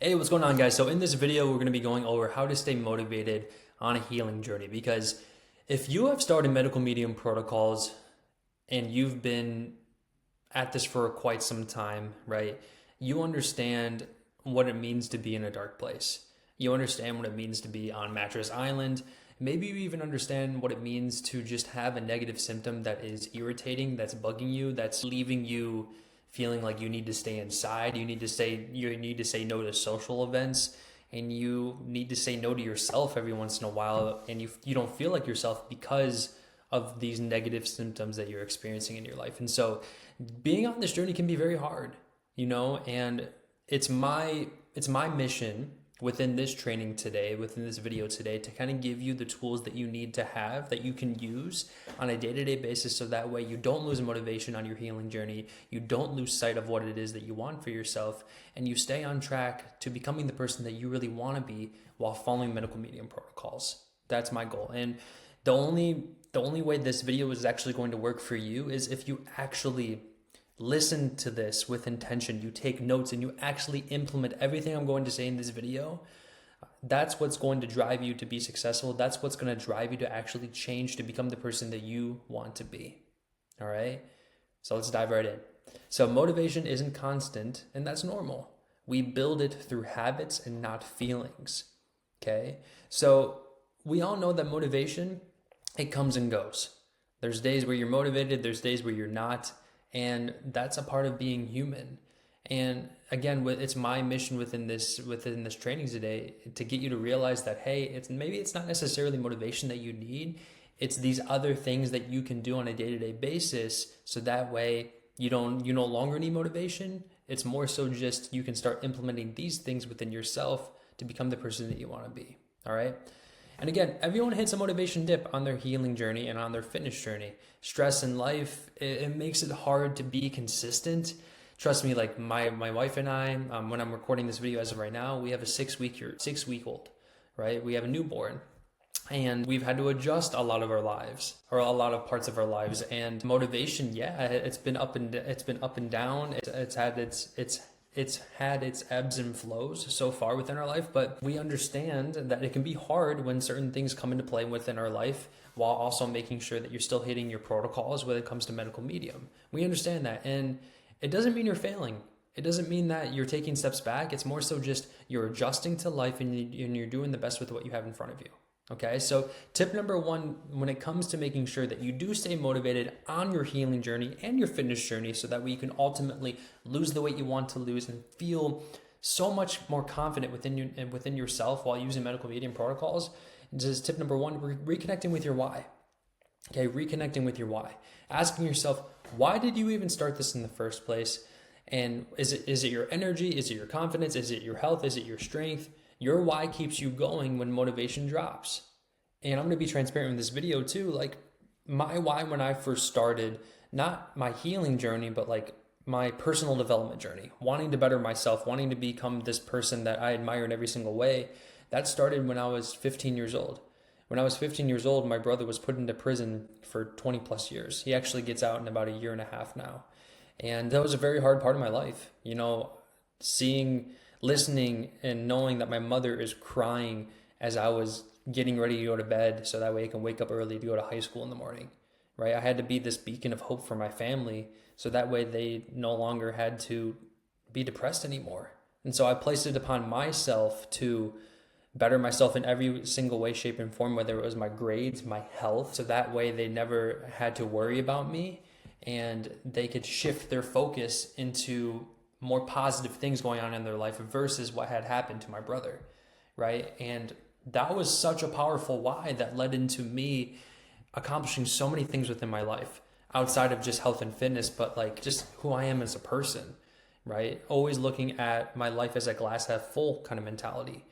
Hey, what's going on, guys? So in this video, we're going to be going over how to stay motivated on a healing journey. Because if you have started medical medium protocols and you've been at this for quite some time, right? You understand what it means to be in a dark place. You understand what it means to be on Mattress Island. Maybe you even understand what it means to just have a negative symptom that is irritating, that's bugging you, that's leaving you feeling like you need to stay inside. You need to say no to social events, and you need to say no to yourself every once in a while, and you don't feel like yourself because of these negative symptoms that you're experiencing in your life. And so being on this journey can be very hard, and it's my mission within this training today, within this video today, to kind of give you the tools that you need to have that you can use on a day-to-day basis, so that way you don't lose motivation on your healing journey, you don't lose sight of what it is that you want for yourself, and you stay on track to becoming the person that you really want to be while following medical medium protocols. That's my goal. And the only way this video is actually going to work for you is if you actually listen to this with intention, you take notes, and you actually implement everything I'm going to say in this video. That's what's going to drive you to be successful. That's what's going to drive you to actually change, to become the person that you want to be. All right? So let's dive right in. So motivation isn't constant, and that's normal. We build it through habits and not feelings. Okay? So we all know that motivation, it comes and goes. There's days where you're motivated, there's days where you're not. And that's a part of being human. And again, it's my mission within this training today to get you to realize that, hey, it's not necessarily motivation that you need. It's these other things that you can do on a day-to-day basis, so that way you no longer need motivation. It's more so just you can start implementing these things within yourself to become the person that you want to be. All right? And again, everyone hits a motivation dip on their healing journey and on their fitness journey. Stress in life, it makes it hard to be consistent. Trust me, like my wife and I, when I'm recording this video as of right now, we have a 6-week-old, right? We have a newborn. And we've had to adjust a lot of our lives, or a lot of parts of our lives. And motivation, yeah, it's been up and down. It's had its ebbs and flows so far within our life, but we understand that it can be hard when certain things come into play within our life, while also making sure that you're still hitting your protocols when it comes to medical medium. We understand that, and it doesn't mean you're failing. It doesn't mean that you're taking steps back. It's more so just you're adjusting to life, and you're doing the best with what you have in front of you. Okay, so tip number one, when it comes to making sure that you do stay motivated on your healing journey and your fitness journey, so that way you can ultimately lose the weight you want to lose and feel so much more confident within yourself while using medical medium protocols, this is tip number one, reconnecting with your why. Okay, reconnecting with your why. Asking yourself, why did you even start this in the first place? And is it your energy? Is it your confidence? Is it your health? Is it your strength? Your why keeps you going when motivation drops. And I'm going to be transparent in this video too. Like, my why when I first started, not my healing journey, but like my personal development journey, wanting to better myself, wanting to become this person that I admire in every single way, that started when I was 15 years old. When I was 15 years old, my brother was put into prison for 20 plus years. He actually gets out in about a year and a half now. And that was a very hard part of my life. Listening and knowing that my mother is crying as I was getting ready to go to bed, so that way I can wake up early to go to high school in the morning, right? I had to be this beacon of hope for my family, so that way they no longer had to be depressed anymore. And so I placed it upon myself to better myself in every single way, shape, and form, whether it was my grades, my health, so that way they never had to worry about me, and they could shift their focus into more positive things going on in their life versus what had happened to my brother, right? And that was such a powerful why that led into me accomplishing so many things within my life outside of just health and fitness, but like just who I am as a person, right? Always looking at my life as a glass half full kind of mentality,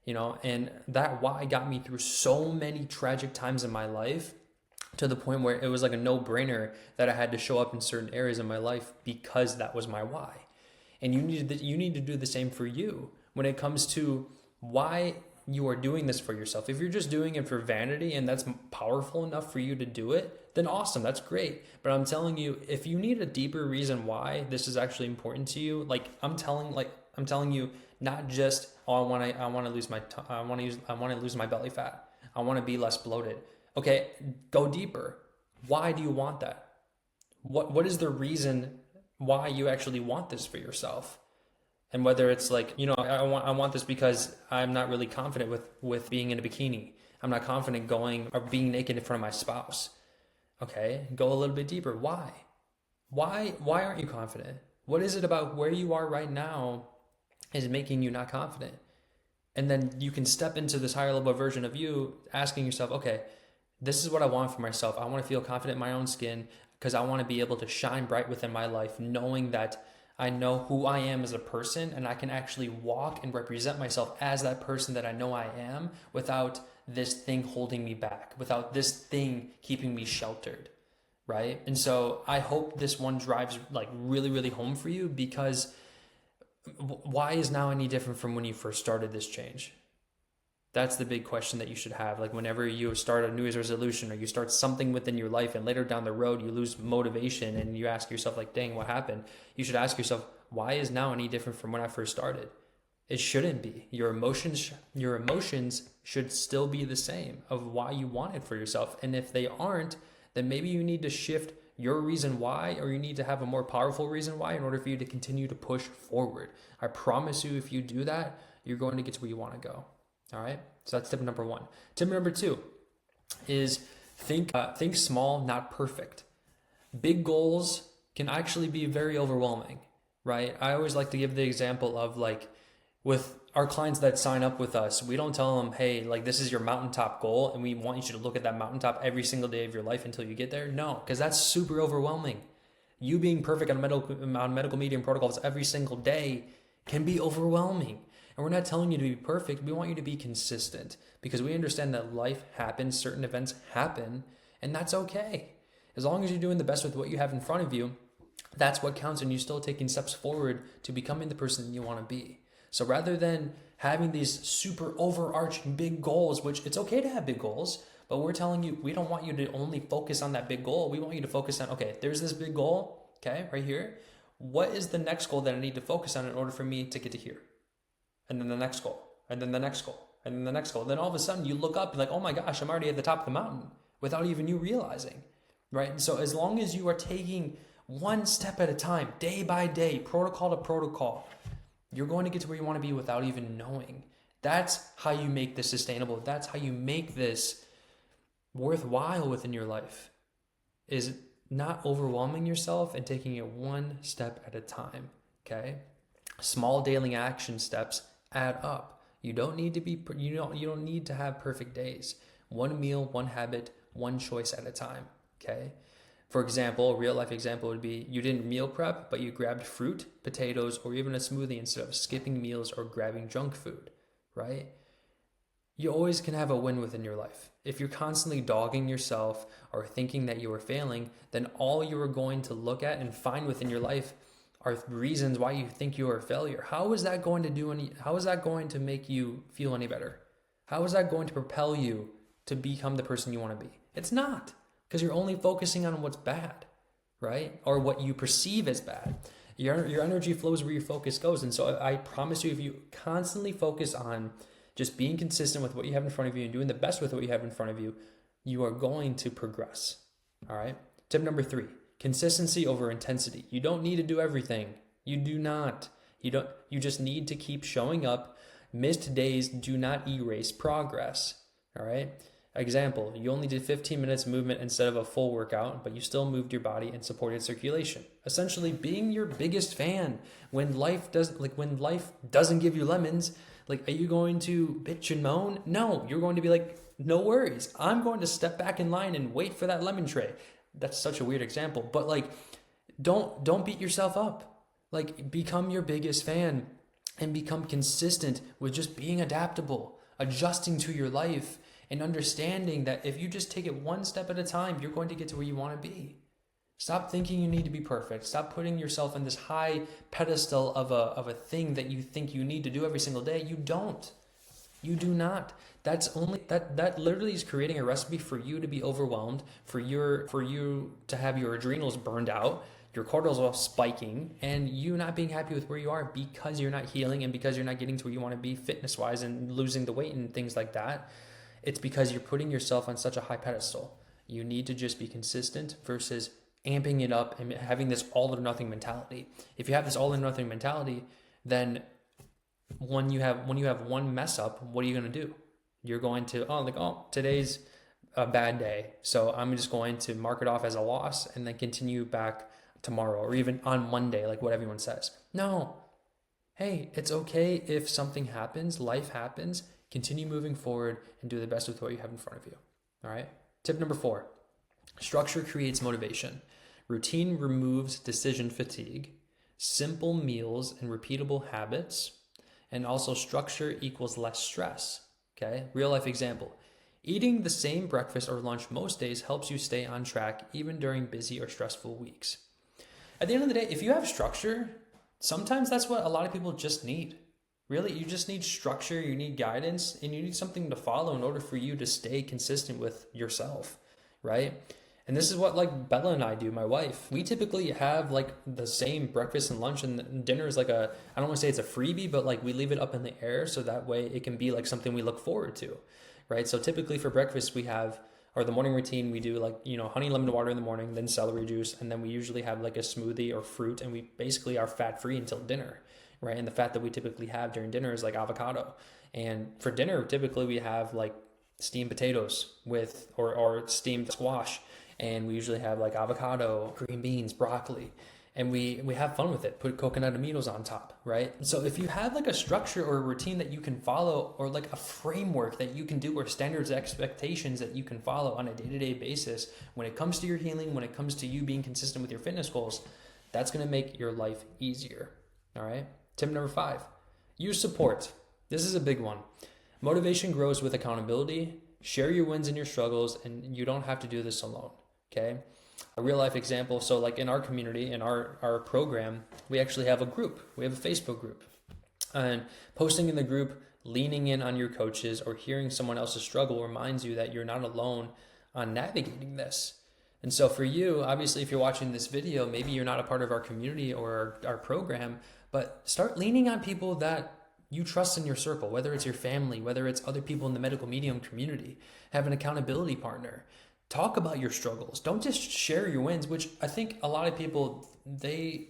and that why got me through so many tragic times in my life, to the point where it was like a no-brainer that I had to show up in certain areas of my life because that was my why. And you need to do the same for you when it comes to why you are doing this for yourself. If you're just doing it for vanity and that's powerful enough for you to do it, then awesome, that's great. But I'm telling you, if you need a deeper reason why this is actually important to you, I'm I'm telling you not just, oh, I want to lose my I want to lose my belly fat. I want to be less bloated. Okay, go deeper. Why do you want that? What is the reason why you actually want this for yourself? And whether it's like, I want this because I'm not really confident with being in a bikini. I'm not confident going or being naked in front of my spouse. Okay, go a little bit deeper. Why? Why aren't you confident? What is it about where you are right now is making you not confident? And then you can step into this higher level version of you, asking yourself, okay, this is what I want for myself. I want to feel confident in my own skin because I want to be able to shine bright within my life, knowing that I know who I am as a person and I can actually walk and represent myself as that person that I know I am without this thing holding me back, without this thing keeping me sheltered, right? And so I hope this one drives like really, really home for you, because why is now any different from when you first started this change? That's the big question that you should have. Like whenever you start a New Year's resolution or you start something within your life and later down the road you lose motivation and you ask yourself like, dang, what happened? You should ask yourself, why is now any different from when I first started? It shouldn't be. Your emotions should still be the same of why you want it for yourself. And if they aren't, then maybe you need to shift your reason why, or you need to have a more powerful reason why in order for you to continue to push forward. I promise you, if you do that, you're going to get to where you want to go. All right. So that's tip number one. Tip number two is think small, not perfect. Big goals can actually be very overwhelming, right? I always like to give the example of like with our clients that sign up with us, we don't tell them, hey, like this is your mountaintop goal and we want you to look at that mountaintop every single day of your life until you get there. No, because that's super overwhelming. You being perfect on medical medium protocols every single day can be overwhelming. And we're not telling you to be perfect. We want you to be consistent, because we understand that life happens, certain events happen, and that's okay. As long as you're doing the best with what you have in front of you, that's what counts, and you're still taking steps forward to becoming the person that you want to be. So rather than having these super overarching big goals, which it's okay to have big goals, but we're telling you, we don't want you to only focus on that big goal. We want you to focus on, okay, there's this big goal, okay, right here. What is the next goal that I need to focus on in order for me to get to here? And then the next goal, and then the next goal, and then the next goal. Then all of a sudden you look up, you're like, oh my gosh, I'm already at the top of the mountain without even you realizing, right? And so as long as you are taking one step at a time, day by day, protocol to protocol, you're going to get to where you want to be without even knowing. That's how you make this sustainable. That's how you make this worthwhile within your life, is not overwhelming yourself and taking it one step at a time, okay? Small daily action steps add up. You don't need to have perfect days. One meal, one habit, one choice at a time, okay? For example, a real life example would be you didn't meal prep, but you grabbed fruit, potatoes, or even a smoothie instead of skipping meals or grabbing junk food, right? You always can have a win within your life. If you're constantly dogging yourself or thinking that you are failing, then all you are going to look at and find within your life are reasons why you think you are a failure. How is that going to make you feel any better? How is that going to propel you to become the person you want to be? It's not, because you're only focusing on what's bad, right? Or what you perceive as bad. Your energy flows where your focus goes. And so I promise you, if you constantly focus on just being consistent with what you have in front of you and doing the best with what you have in front of you, you are going to progress. All right. Tip number 3, consistency over intensity. You don't need to do everything. You do not. You just need to keep showing up. Missed days do not erase progress. All right. Example, you only did 15 minutes movement instead of a full workout, but you still moved your body and supported circulation. Essentially being your biggest fan when life doesn't give you lemons. Like, are you going to bitch and moan? No, you're going to be like, no worries. I'm going to step back in line and wait for that lemon tray. That's such a weird example, but like, don't beat yourself up. Like, become your biggest fan and become consistent with just being adaptable, adjusting to your life, and understanding that if you just take it one step at a time, you're going to get to where you want to be. Stop thinking you need to be perfect. Stop putting yourself in this high pedestal of a thing that you think you need to do every single day. You don't. You do not. That literally is creating a recipe for you to be overwhelmed, for you to have your adrenals burned out, your cortisol spiking, and you not being happy with where you are because you're not healing and because you're not getting to where you want to be fitness wise and losing the weight and things like that. It's because you're putting yourself on such a high pedestal. You need to just be consistent versus amping it up and having this all or nothing mentality. If you have this all or nothing mentality, then when you have one mess up, what are you going to do? You're going to, today's a bad day, so I'm just going to mark it off as a loss and then continue back tomorrow or even on Monday, like what everyone says. No. Hey, it's okay if something happens, life happens, continue moving forward and do the best with what you have in front of you. All right. Tip number 4, structure creates motivation. Routine removes decision fatigue. Simple meals and repeatable habits. And also structure equals less stress. Okay. Real life example. Eating the same breakfast or lunch most days helps you stay on track even during busy or stressful weeks. At the end of the day, if you have structure, sometimes that's what a lot of people just need. Really, you just need structure, you need guidance, and you need something to follow in order for you to stay consistent with yourself, right? And this is what like Bella and I do, my wife. We typically have like the same breakfast and lunch, and dinner is like I don't want to say it's a freebie, but like we leave it up in the air so that way it can be like something we look forward to, right? So typically for breakfast we have, or the morning routine, we do like, honey lemon water in the morning, then celery juice, and then we usually have like a smoothie or fruit, and we basically are fat free until dinner, right? And the fat that we typically have during dinner is like avocado. And for dinner, typically we have like steamed potatoes with, or steamed squash. And we usually have like avocado, green beans, broccoli, and we have fun with it. Put coconut aminos on top, right? So if you have like a structure or a routine that you can follow, or like a framework that you can do, or standards, expectations that you can follow on a day-to-day basis, when it comes to your healing, when it comes to you being consistent with your fitness goals, that's going to make your life easier. All right. Tip number 5, use support. This is a big one. Motivation grows with accountability. Share your wins and your struggles, and you don't have to do this alone. Okay. A real life example. So like in our community, in our program, we actually have a group. We have a Facebook group, and posting in the group, leaning in on your coaches or hearing someone else's struggle reminds you that you're not alone on navigating this. And so for you, obviously, if you're watching this video, maybe you're not a part of our community or our program, but start leaning on people that you trust in your circle, whether it's your family, whether it's other people in the medical medium community. Have an accountability partner. Talk about your struggles. Don't just share your wins, which I think a lot of people, they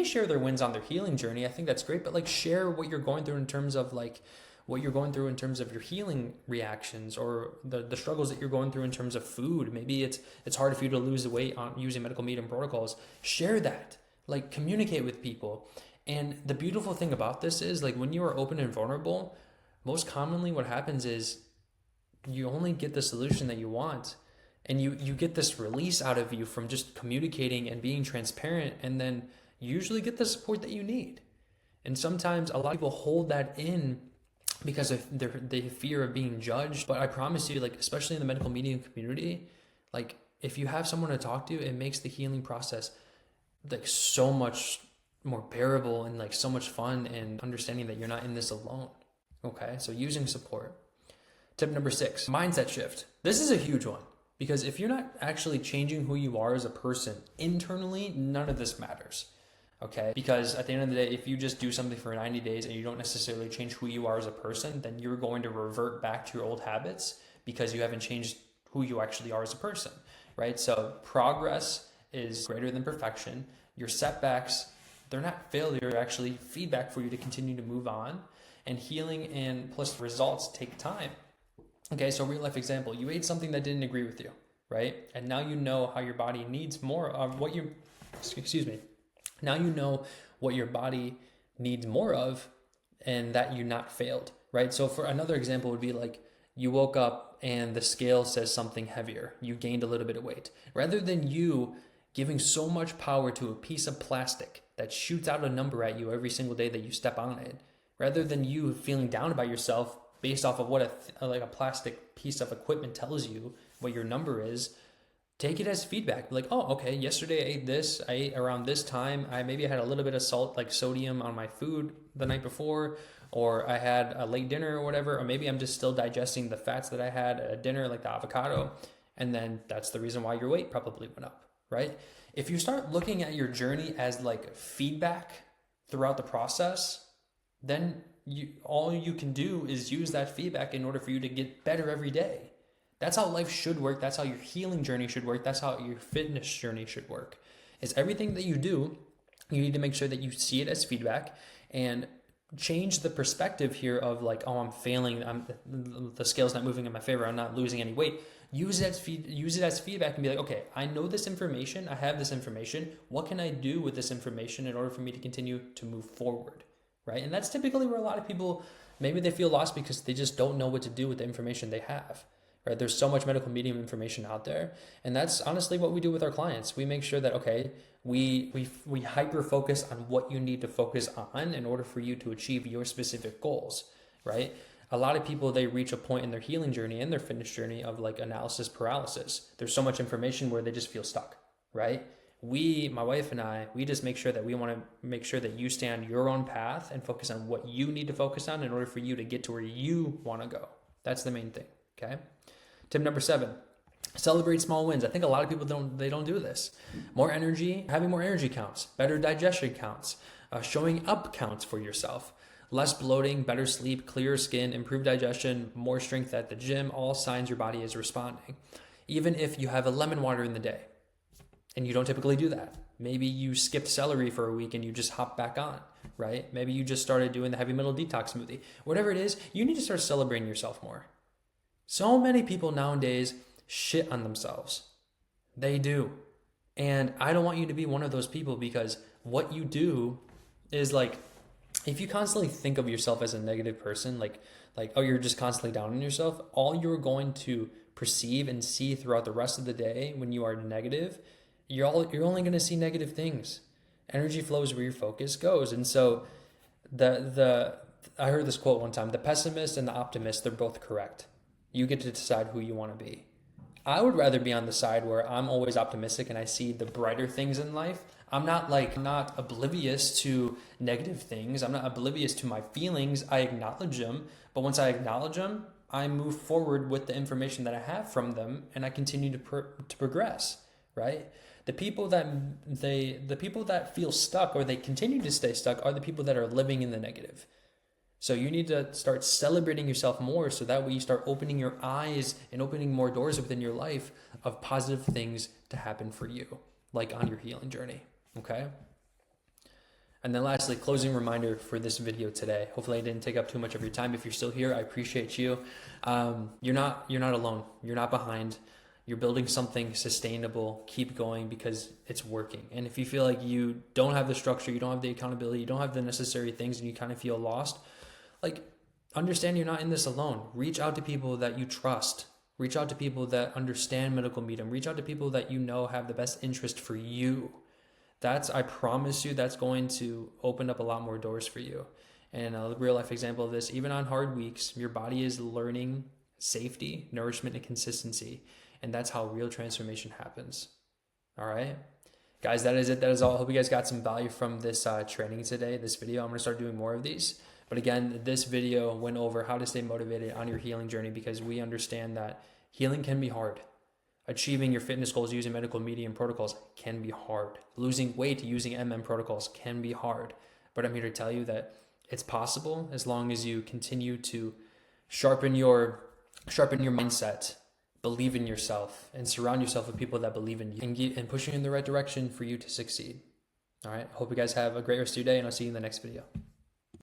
share their wins on their healing journey. I think that's great, but like share what you're going through in terms of like what you're going through in terms of your healing reactions, or the struggles that you're going through in terms of food. Maybe it's hard for you to lose the weight on using medical medium protocols. Share that. Like communicate with people. And the beautiful thing about this is like when you are open and vulnerable, most commonly what happens is you only get the solution that you want. And you get this release out of you from just communicating and being transparent, and then you usually get the support that you need. And sometimes a lot of people hold that in because of the fear of being judged. But I promise you, like especially in the medical medium community, like if you have someone to talk to, it makes the healing process like so much more bearable and like so much fun, and understanding that you're not in this alone. Okay, so using support. Tip number 6, mindset shift. This is a huge one. Because if you're not actually changing who you are as a person internally, none of this matters, okay? Because at the end of the day, if you just do something for 90 days and you don't necessarily change who you are as a person, then you're going to revert back to your old habits because you haven't changed who you actually are as a person, right? So progress is greater than perfection. Your setbacks, they're not failure, they're actually feedback for you to continue to move on. And healing and plus results take time. Okay, so real life example, you ate something that didn't agree with you, right? And now you know how your body needs more of what now you know what your body needs more of, and that you not failed, right? So for another example would be like you woke up and the scale says something heavier. You gained a little bit of weight. Rather than you giving so much power to a piece of plastic that shoots out a number at you every single day that you step on it, rather than you feeling down about yourself based off of what a plastic piece of equipment tells you what your number is, take it as feedback. Like, oh, okay, yesterday I ate this. I ate around this time. Maybe I had a little bit of salt, like sodium on my food the night before, or I had a late dinner or whatever, or maybe I'm just still digesting the fats that I had at dinner, like the avocado. And then that's the reason why your weight probably went up, right? If you start looking at your journey as like feedback throughout the process, then all you can do is use that feedback in order for you to get better every day. That's how life should work. That's how your healing journey should work. That's how your fitness journey should work. Is everything that you do, you need to make sure that you see it as feedback and change the perspective here of like, oh, I'm failing. The scale's not moving in my favor. I'm not losing any weight. Use it as feedback and be like, okay, I know this information. I have this information. What can I do with this information in order for me to continue to move forward? Right? And that's typically where a lot of people, maybe they feel lost because they just don't know what to do with the information they have. Right? There's so much medical medium information out there. And that's honestly what we do with our clients. We make sure that, okay, we hyper focus on what you need to focus on in order for you to achieve your specific goals, right? A lot of people, they reach a point in their healing journey and their fitness journey of like analysis paralysis. There's so much information where they just feel stuck, right? My wife and I, we just make sure that we want to make sure that you stay on your own path and focus on what you need to focus on in order for you to get to where you want to go. That's the main thing, okay? Tip number 7, celebrate small wins. I think a lot of people don't do this. More energy, having more energy counts, better digestion counts, showing up counts for yourself, less bloating, better sleep, clearer skin, improved digestion, more strength at the gym, all signs your body is responding. Even if you have a lemon water in the day and you don't typically do that, maybe you skipped celery for a week and you just hop back on, right? Maybe you just started doing the heavy metal detox smoothie. Whatever it is, you need to start celebrating yourself more. So many people nowadays shit on themselves. They do. And I don't want you to be one of those people, because what you do is like, if you constantly think of yourself as a negative person, like, oh, you're just constantly down on yourself, all you're going to perceive and see throughout the rest of the day when you are negative, you're only going to see negative things. Energy flows where your focus goes. And so I heard this quote one time, the pessimist and the optimist, they're both correct. You get to decide who you want to be. I would rather be on the side where I'm always optimistic and I see the brighter things in life. I'm not oblivious to negative things. I'm not oblivious to my feelings. I acknowledge them. But once I acknowledge them, I move forward with the information that I have from them, and I continue to progress, right? The people that feel stuck, or they continue to stay stuck, are the people that are living in the negative. So you need to start celebrating yourself more, so that way you start opening your eyes and opening more doors within your life of positive things to happen for you, like on your healing journey, okay? And then lastly, closing reminder for this video today. Hopefully I didn't take up too much of your time. If you're still here, I appreciate you. You're not alone. You're not behind. You're building something sustainable. Keep going, because it's working. And if you feel like you don't have the structure, you don't have the accountability, you don't have the necessary things, and you kind of feel lost, like, understand you're not in this alone. Reach out to people that you trust. Reach out to people that understand medical medium. Reach out to people that you know have the best interest for you. I promise you, that's going to open up a lot more doors for you. And a real life example of this, even on hard weeks, your body is learning safety, nourishment, and consistency. And that's how real transformation happens. All right? Guys, that is it. That is all. I hope you guys got some value from this training today, this video. I'm going to start doing more of these. But again, this video went over how to stay motivated on your healing journey, because we understand that healing can be hard. Achieving your fitness goals using medical medium protocols can be hard. Losing weight using protocols can be hard. But I'm here to tell you that it's possible, as long as you continue to sharpen your mindset, believe in yourself, and surround yourself with people that believe in you and push you in the right direction for you to succeed. All right. I hope you guys have a great rest of your day, and I'll see you in the next video.